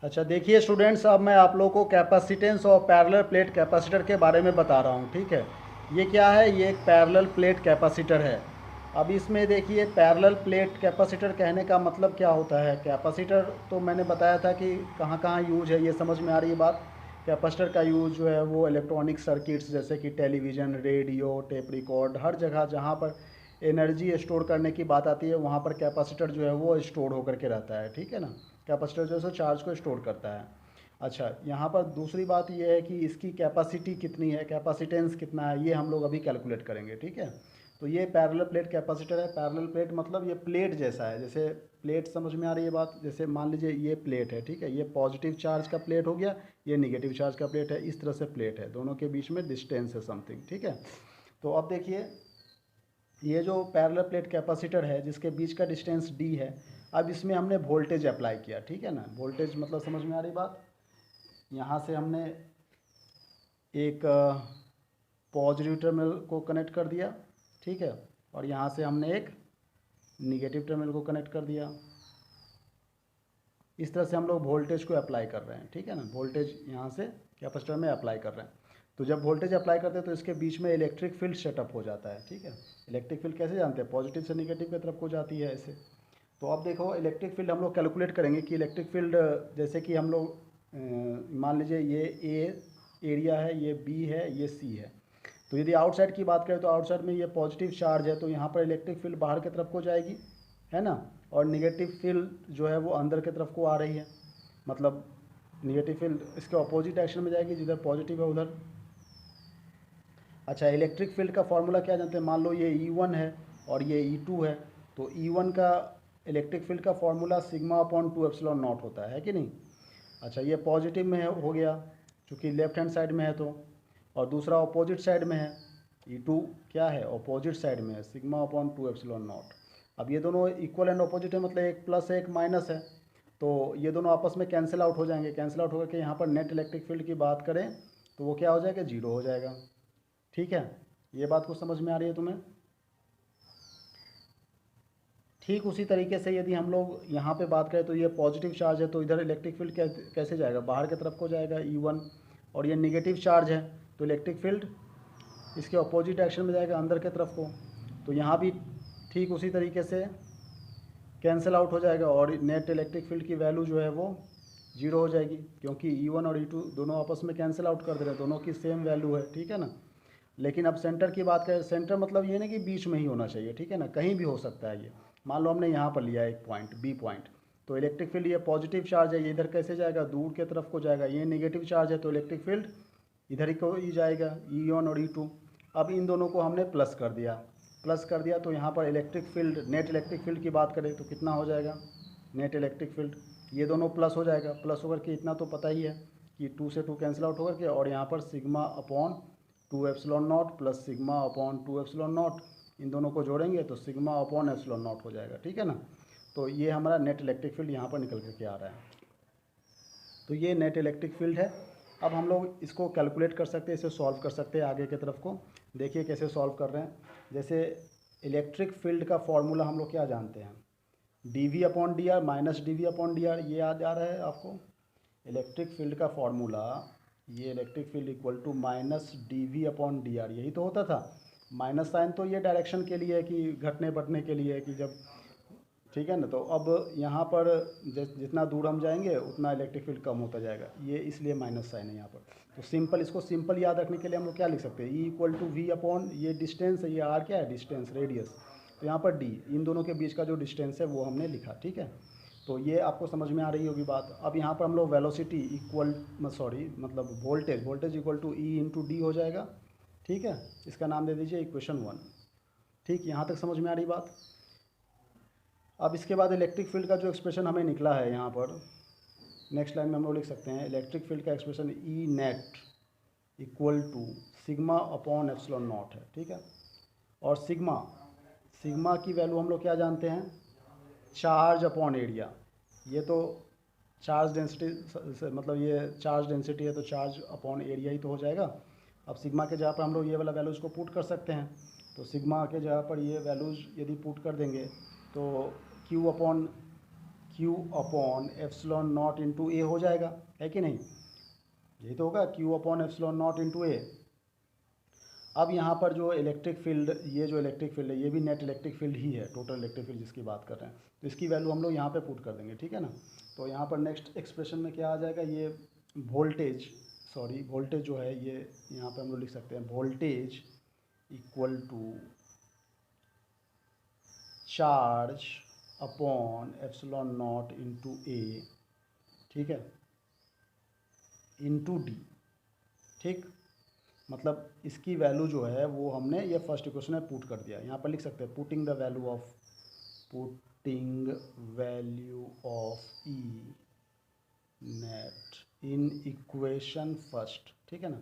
अच्छा देखिए स्टूडेंट्स, अब मैं आप लोगों को कैपेसिटेंस और पैरेलल प्लेट कैपेसिटर के बारे में बता रहा हूँ। ठीक है, ये क्या है? ये एक पैरेलल प्लेट कैपेसिटर है। अब इसमें देखिए, पैरेलल प्लेट कैपेसिटर कहने का मतलब क्या होता है। कैपेसिटर तो मैंने बताया था कि कहाँ कहाँ यूज है, ये समझ में आ रही है बात। कैपेसिटर का यूज जो है वो इलेक्ट्रॉनिक सर्किट्स जैसे कि टेलीविज़न, रेडियो, टेप रिकॉर्ड, हर जगह जहाँ पर एनर्जी स्टोर करने की बात आती है वहाँ पर कैपेसिटर जो है वो स्टोर होकर के रहता है। ठीक है ना, कैपेसिटर जो है सो चार्ज को स्टोर करता है। अच्छा, यहाँ पर दूसरी बात ये है कि इसकी कैपेसिटी कितनी है, कैपेसिटेंस कितना है, ये हम लोग अभी कैलकुलेट करेंगे। ठीक है, तो ये पैरेलल प्लेट कैपेसिटर है। पैरेलल प्लेट मतलब ये प्लेट जैसा है, जैसे प्लेट समझ में आ रही है बात। जैसे मान लीजिए ये प्लेट है, ठीक है, ये पॉजिटिव चार्ज का प्लेट हो गया, ये निगेटिव चार्ज का प्लेट है। इस तरह से प्लेट है, दोनों के बीच में डिस्टेंस है समथिंग। ठीक है, तो अब देखिए, ये जो पैरेलल प्लेट कैपेसिटर है जिसके बीच का डिस्टेंस डी है, अब इसमें हमने वोल्टेज अप्लाई किया। ठीक है ना, वोल्टेज मतलब समझ में आ रही बात। यहाँ से हमने एक पॉजिटिव टर्मिनल को कनेक्ट कर दिया, ठीक है, और यहाँ से हमने एक निगेटिव टर्मिनल को कनेक्ट कर दिया। इस तरह से हम लोग वोल्टेज को अप्लाई कर रहे हैं। ठीक है ना, वोल्टेज यहाँ से कैपेसिटर में अप्लाई कर रहे हैं। तो जब वोल्टेज अप्लाई करते हैं तो इसके बीच में इलेक्ट्रिक फील्ड सेटअप हो जाता है। ठीक है, इलेक्ट्रिक फील्ड कैसे जानते हैं? पॉजिटिव से निगेटिव की तरफ को जाती है ऐसे। तो अब देखो, इलेक्ट्रिक फील्ड हम लोग कैलकुलेट करेंगे कि इलेक्ट्रिक फील्ड, जैसे कि हम लोग मान लीजिए ये ए एरिया है, ये बी है, ये सी है। तो यदि आउटसाइड की बात करें तो आउटसाइड में ये पॉजिटिव चार्ज है, तो यहाँ पर इलेक्ट्रिक फील्ड बाहर की तरफ को जाएगी, है ना। और निगेटिव फील्ड जो है वो अंदर की तरफ को आ रही है, मतलब निगेटिव फील्ड इसके अपोजिट डायरेक्शन में जाएगी, जिधर पॉजिटिव है उधर। अच्छा, इलेक्ट्रिक फील्ड का फॉर्मूला क्या जानते हैं? मान लो ये E1 है और ये E2 है, तो E1 का इलेक्ट्रिक फील्ड का formula sigma upon 2 epsilon not होता है कि नहीं। अच्छा, ये पॉजिटिव में हो गया क्योंकि लेफ्ट हैंड साइड में है तो, और दूसरा अपोजिट साइड में है। E2 क्या है? अपोजिट साइड में है, सिग्मा अपॉन 2 एप्सिलॉन नॉट। अब ये दोनों इक्वल एंड अपोजिट है, मतलब एक प्लस है एक माइनस है, तो ये दोनों आपस में कैंसिल आउट हो जाएंगे। कैंसिल आउट होकर के यहाँ पर नेट इलेक्ट्रिक फील्ड की बात करें तो वो क्या हो जाएगा? जीरो हो जाएगा। ठीक है, ये बात को समझ में आ रही है तुम्हें? ठीक उसी तरीके से यदि हम लोग यहाँ पे बात करें तो ये पॉजिटिव चार्ज है, तो इधर इलेक्ट्रिक फील्ड कैसे जाएगा? बाहर की तरफ को जाएगा, E1। और ये निगेटिव चार्ज है, तो इलेक्ट्रिक फील्ड इसके अपोजिट डायरेक्शन में जाएगा, अंदर की तरफ को। तो यहाँ भी ठीक उसी तरीके से कैंसिल आउट हो जाएगा और नेट इलेक्ट्रिक फील्ड की वैल्यू जो है वो जीरो हो जाएगी, क्योंकि E1 और E2 दोनों आपस में कैंसिल आउट कर दे रहे हैं, दोनों की सेम वैल्यू है। ठीक है ना। लेकिन अब सेंटर की बात करें, सेंटर मतलब ये नहीं कि बीच में ही होना चाहिए। ठीक है ना, कहीं भी हो सकता है ये। मान लो हमने यहाँ पर लिया एक पॉइंट, बी पॉइंट, तो इलेक्ट्रिक फील्ड ये पॉजिटिव चार्ज है, ये इधर कैसे जाएगा? दूर के तरफ को जाएगा। ये नेगेटिव चार्ज है तो इलेक्ट्रिक फील्ड इधर ही को ही जाएगा, E1 और E2। अब इन दोनों को हमने प्लस कर दिया। प्लस कर दिया तो यहाँ पर electric field, net electric field की बात करें तो कितना हो जाएगा? नेट इलेक्ट्रिक फील्ड, ये दोनों प्लस हो जाएगा। प्लस होकर के इतना तो पता ही है कि 2 से 2 कैंसिल आउट होकर के, और यहाँ पर sigma upon 2 epsilon not plus sigma upon 2 epsilon not, इन दोनों को जोड़ेंगे तो सिग्मा अपॉन एप्सिलॉन नॉट हो जाएगा। ठीक है ना, तो ये हमारा नेट इलेक्ट्रिक फील्ड यहाँ पर निकल करके आ रहा है। तो ये नेट इलेक्ट्रिक फील्ड है। अब हम लोग इसको कैलकुलेट कर सकते हैं, इसे सॉल्व कर सकते हैं आगे की तरफ को। देखिए कैसे सॉल्व कर रहे हैं। जैसे इलेक्ट्रिक फील्ड का फॉर्मूला हम लोग क्या जानते हैं? dV/dr माइनस dV/dr, ये याद आ रहा है आपको? इलेक्ट्रिक फील्ड का फॉर्मूला, ये electric field equal to minus dV/dr, यही तो होता था। माइनस साइन तो ये डायरेक्शन के लिए है कि घटने बढ़ने के लिए है कि जब, ठीक है ना। तो अब यहाँ पर जितना दूर हम जाएंगे उतना इलेक्ट्रिक फील्ड कम होता जाएगा, ये इसलिए माइनस साइन है यहाँ पर। तो सिंपल, इसको सिंपल याद रखने के लिए हम लोग क्या लिख सकते हैं? E=V अपॉन, ये डिस्टेंस है, ये R क्या है? Distance, radius. तो यहाँ पर D, इन दोनों के बीच का जो डिस्टेंस है वो हमने लिखा। ठीक है, तो ये आपको समझ में आ रही होगी बात। अब यहाँ पर हम लोग वेलोसिटी इक्वल, सॉरी मतलब voltage, voltage equal to E × D हो जाएगा। ठीक है, इसका नाम दे दीजिए इक्वेशन 1। ठीक, यहाँ तक समझ में आ रही बात। अब इसके बाद इलेक्ट्रिक फील्ड का जो एक्सप्रेशन हमें निकला है यहाँ पर, नेक्स्ट लाइन में हम लोग लिख सकते हैं इलेक्ट्रिक फील्ड का expression E net equal to sigma upon epsilon naught है। ठीक है, और सिग्मा, सिग्मा की वैल्यू हम लोग क्या जानते हैं? Charge upon area. ये तो चार्ज डेंसिटी, मतलब ये चार्ज डेंसिटी है तो चार्ज अपॉन एरिया ही तो हो जाएगा। अब सिग्मा के जगह पर हम लोग ये वाला वैल्यूज़ को पुट कर सकते हैं। तो सिग्मा के जगह पर ये वैल्यूज़ यदि पुट कर देंगे तो Q upon Q upon epsilon not into A हो जाएगा, है कि नहीं? यही तो होगा, Q upon epsilon not into A. अब यहाँ पर जो इलेक्ट्रिक फील्ड, ये जो इलेक्ट्रिक फील्ड है ये भी नेट इलेक्ट्रिक फील्ड ही है, टोटल इलेक्ट्रिक फील्ड जिसकी बात कर रहे हैं, तो इसकी वैल्यू हम लोग यहाँ पे पुट कर देंगे, ठीक है ना। तो यहाँ पर नेक्स्ट एक्सप्रेशन में क्या आ जाएगा, ये वोल्टेज, सॉरी वोल्टेज जो है ये यहाँ पे हम लोग लिख सकते हैं voltage equal to charge upon epsilon not into A, ठीक है, इंटू डी, ठीक। मतलब इसकी वैल्यू जो है वो हमने ये फर्स्ट इक्वेशन में पुट कर दिया। यहाँ पर लिख सकते हैं putting the value of E net in equation first, ठीक है ना।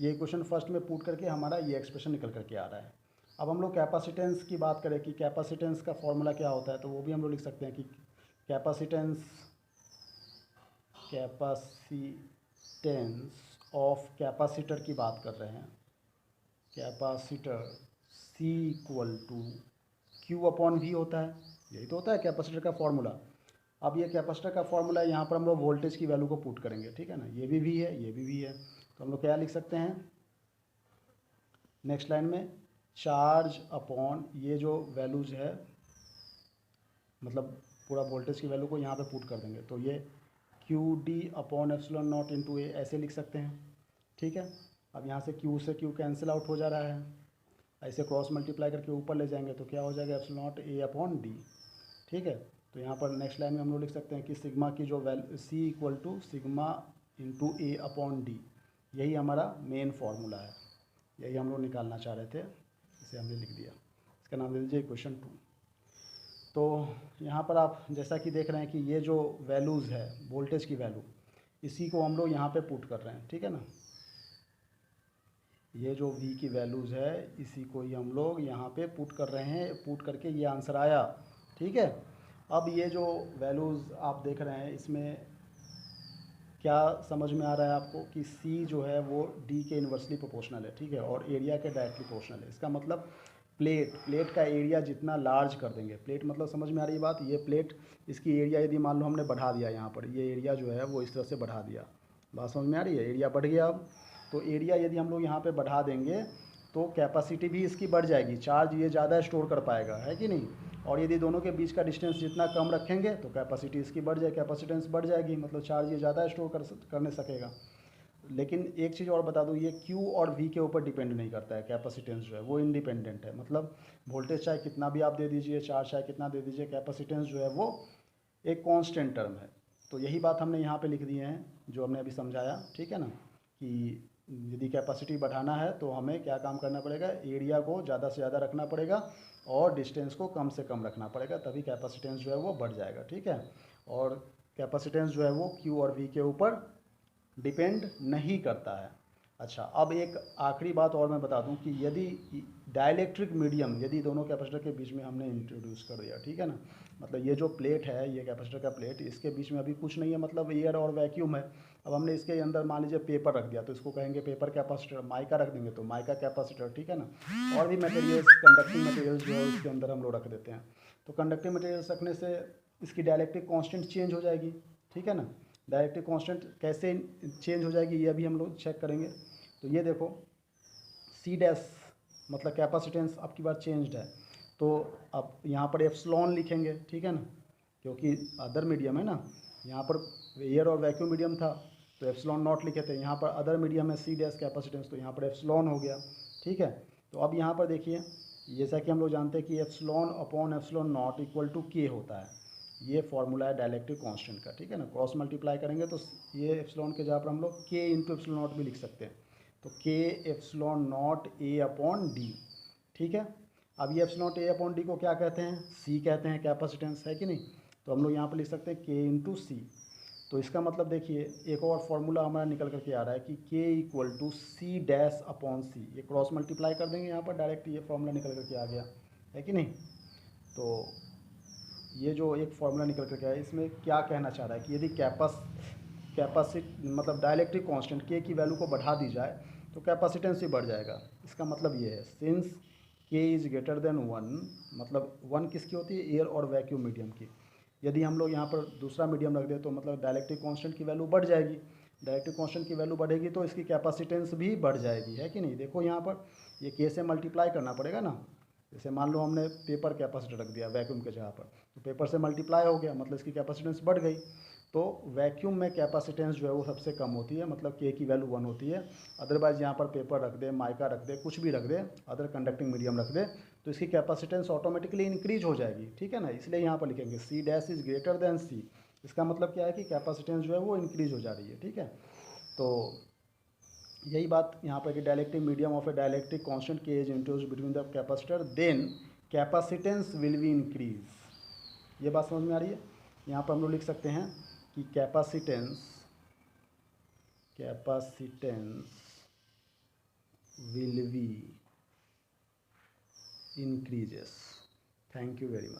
ये इक्वेशन फर्स्ट में पुट करके हमारा ये एक्सप्रेशन निकल करके आ रहा है। अब हम लोग कैपेसिटेंस की बात करें कि कैपेसिटेंस का फॉर्मूला क्या होता है, तो वो भी हम लोग लिख सकते हैं कि कैपेसिटेंस ऑफ कैपेसिटर की बात कर रहे हैं, capacitor C equal to Q upon V होता है, यही तो होता है कैपेसिटर का फॉर्मूला। अब ये कैपेसिटर का फॉर्मूला, यहाँ पर हम लोग वोल्टेज की वैल्यू को पुट करेंगे, ठीक है ना। ये भी V है, ये भी V है, तो हम लोग क्या लिख सकते हैं नेक्स्ट लाइन में, चार्ज अपॉन ये जो वैल्यूज है, मतलब पूरा वोल्टेज की वैल्यू को यहाँ पे पुट कर देंगे, तो ये QD upon epsilon not into A ऐसे लिख सकते हैं, ठीक है। अब यहाँ से Q से Q कैंसिल आउट हो जा रहा है, ऐसे क्रॉस मल्टीप्लाई करके ऊपर ले जाएंगे तो क्या हो जाएगा, epsilon not a upon D, ठीक है। तो यहाँ पर नेक्स्ट लाइन में हम लोग लिख सकते हैं कि सिग्मा की जो value C equal to sigma into A upon D, यही हमारा मेन फार्मूला है, यही हम लोग निकालना चाह रहे थे, इसे हमने लिख दिया, इसका नाम दे दीजिए इक्वेशन 2। तो यहाँ पर आप जैसा कि देख रहे हैं कि ये जो वैल्यूज़ है वोल्टेज की वैल्यू, इसी को हम लोग यहाँ पे पुट कर रहे हैं, ठीक है ना। ये जो V की वैल्यूज़ है इसी को ही हम लोग यहाँ पे पुट कर रहे हैं, पुट करके ये आंसर आया, ठीक है। अब ये जो वैल्यूज़ आप देख रहे हैं इसमें क्या समझ में आ रहा है आपको कि C जो है वो D के इन्वर्सली प्रोपोर्शनल है, ठीक है, और एरिया के डायरेक्टली प्रोपोर्शनल है। इसका मतलब प्लेट का एरिया जितना लार्ज कर देंगे, प्लेट मतलब समझ में आ रही बात, ये प्लेट इसकी एरिया यदि मान लो हमने बढ़ा दिया, यहाँ पर ये एरिया जो है वो इस तरह से बढ़ा दिया, बात समझ में आ रही है, एरिया बढ़ गया। अब तो एरिया यदि हम लोग यहाँ पे बढ़ा देंगे तो कैपेसिटी भी इसकी बढ़ जाएगी, चार्ज ये ज़्यादा स्टोर कर पाएगा, है कि नहीं। और यदि दोनों के बीच का डिस्टेंस जितना कम रखेंगे तो कैपेसिटी इसकी बढ़ जाएगी, कैपेसिटेंस बढ़ जाएगी, मतलब चार्ज ये ज़्यादा स्टोर करने सकेगा। लेकिन एक चीज़ और बता दूँ, ये Q और V के ऊपर डिपेंड नहीं करता है, कैपेसिटेंस जो है वो इंडिपेंडेंट है। मतलब वोल्टेज चाहे कितना भी आप दे दीजिए, चार्ज चाहे कितना दे दीजिए, कैपेसिटेंस जो है वो एक कांस्टेंट टर्म है। तो यही बात हमने यहाँ पे लिख दिए हैं जो हमने अभी समझाया, ठीक है ना, कि यदि कैपेसिटी बढ़ाना है तो हमें क्या काम करना पड़ेगा, एरिया को ज़्यादा से ज़्यादा रखना पड़ेगा और डिस्टेंस को कम से कम रखना पड़ेगा, तभी कैपेसिटेंस जो है वो बढ़ जाएगा, ठीक है। और कैपेसिटेंस जो है वो Q और V के ऊपर डिपेंड नहीं करता है। अच्छा, अब एक आखिरी बात और मैं बता दूं कि यदि डाइलेक्ट्रिक मीडियम, यदि दोनों कैपेसिटर के बीच में हमने इंट्रोड्यूस कर दिया, ठीक है ना, मतलब ये जो प्लेट है, ये कैपेसिटर का प्लेट, इसके बीच में अभी कुछ नहीं है, मतलब एयर और वैक्यूम है। अब हमने इसके अंदर मान लीजिए पेपर रख दिया तो इसको कहेंगे पेपर कैपेसिटर, माइका रख देंगे तो माइका कैपेसिटर, ठीक है ना। और भी मटेरियल्स, कंडक्टिंग मटेरियल्स जो है इसके अंदर हम लोग रख देते हैं, तो कंडक्टिंग मटेरियल्स रखने से इसकी डायलेक्ट्रिक कांस्टेंट चेंज हो जाएगी, ठीक है ना। डायरेक्टिव कांस्टेंट कैसे चेंज हो जाएगी ये अभी हम लोग चेक करेंगे। तो ये देखो C डैश मतलब कैपेसिटेंस आपकी बार चेंज्ड है, तो अब यहाँ पर एप्सिलॉन लिखेंगे, ठीक है ना, क्योंकि अदर मीडियम है ना, यहाँ पर एयर और वैक्यूम मीडियम था तो एप्सिलॉन नॉट लिखे थे, यहाँ पर अदर मीडियम है C डैश कैपेसिटेंस, तो यहाँ पर एप्सिलॉन हो गया, ठीक है। तो अब यहाँ पर देखिए, जैसा कि हम लोग जानते हैं कि epsilon upon epsilon naught equal to K होता है, ये फॉर्मूला है डायलेक्ट्रिक कांस्टेंट का, ठीक है ना। क्रॉस मल्टीप्लाई करेंगे तो ये एप्सिलॉन के जगह पर हम लोग K इंटू एप्सिलॉन नॉट भी लिख सकते हैं, तो K epsilon not A upon D, ठीक है। अब ये epsilon not A upon D को क्या कहते हैं, C कहते हैं, कैपेसिटेंस, है कि नहीं। तो हम लोग यहाँ पर लिख सकते हैं K इंटू C। तो इसका मतलब देखिए एक और फार्मूला हमारा निकल करके आ रहा है कि K equal to C dash upon C, ये क्रॉस मल्टीप्लाई कर देंगे यहाँ पर डायरेक्ट, ये फार्मूला निकल करके आ गया, है कि नहीं। तो ये जो एक फार्मूला निकल करके आया, इसमें क्या कहना चाह रहा है कि यदि कैपेसिटी मतलब डायलेक्ट्रिक कांस्टेंट K की वैल्यू को बढ़ा दी जाए तो कैपेसिटेंस भी बढ़ जाएगा। इसका मतलब ये है since K is greater than 1, मतलब 1 किसकी होती है, एयर और वैक्यूम मीडियम की, यदि हम लोग यहाँ पर दूसरा मीडियम रख दें तो मतलब डाइलेक्ट्रिक कांस्टेंट की वैल्यू बढ़ जाएगी, डाइलेक्ट्रिक कांस्टेंट की वैल्यू बढ़ेगी तो इसकी कैपेसिटेंस भी बढ़ जाएगी, है कि नहीं। देखो यहाँ पर ये के से मल्टीप्लाई करना पड़ेगा ना, जैसे मान लो हमने पेपर कैपेसिटर रख दिया वैक्यूम के जगह पर, तो पेपर से मल्टीप्लाई हो गया मतलब इसकी कैपेसिटेंस बढ़ गई। तो वैक्यूम में कैपेसिटेंस जो है वो सबसे कम होती है, मतलब के की वैल्यू 1 होती है। अदरवाइज़ यहाँ पर पेपर रख दे, माइका रख दे, कुछ भी रख दे, अदर कंडक्टिंग मीडियम रख दे, तो इसकी कैपेसिटेंस ऑटोमेटिकली इंक्रीज हो जाएगी, ठीक है ना। इसलिए यहाँ पर लिखेंगे C dash is greater than C. इसका मतलब क्या है कि कैपेसिटेंस जो है वो इंक्रीज हो जा रही है, ठीक है। तो यही बात यहाँ पर कि dielectric medium of a dielectric constant K is introduce between the capacitor then capacitance will be increase. ये बात समझ में आ रही है। यहाँ पर हम लोग लिख सकते हैं कि capacitance will B increases. Thank you very much.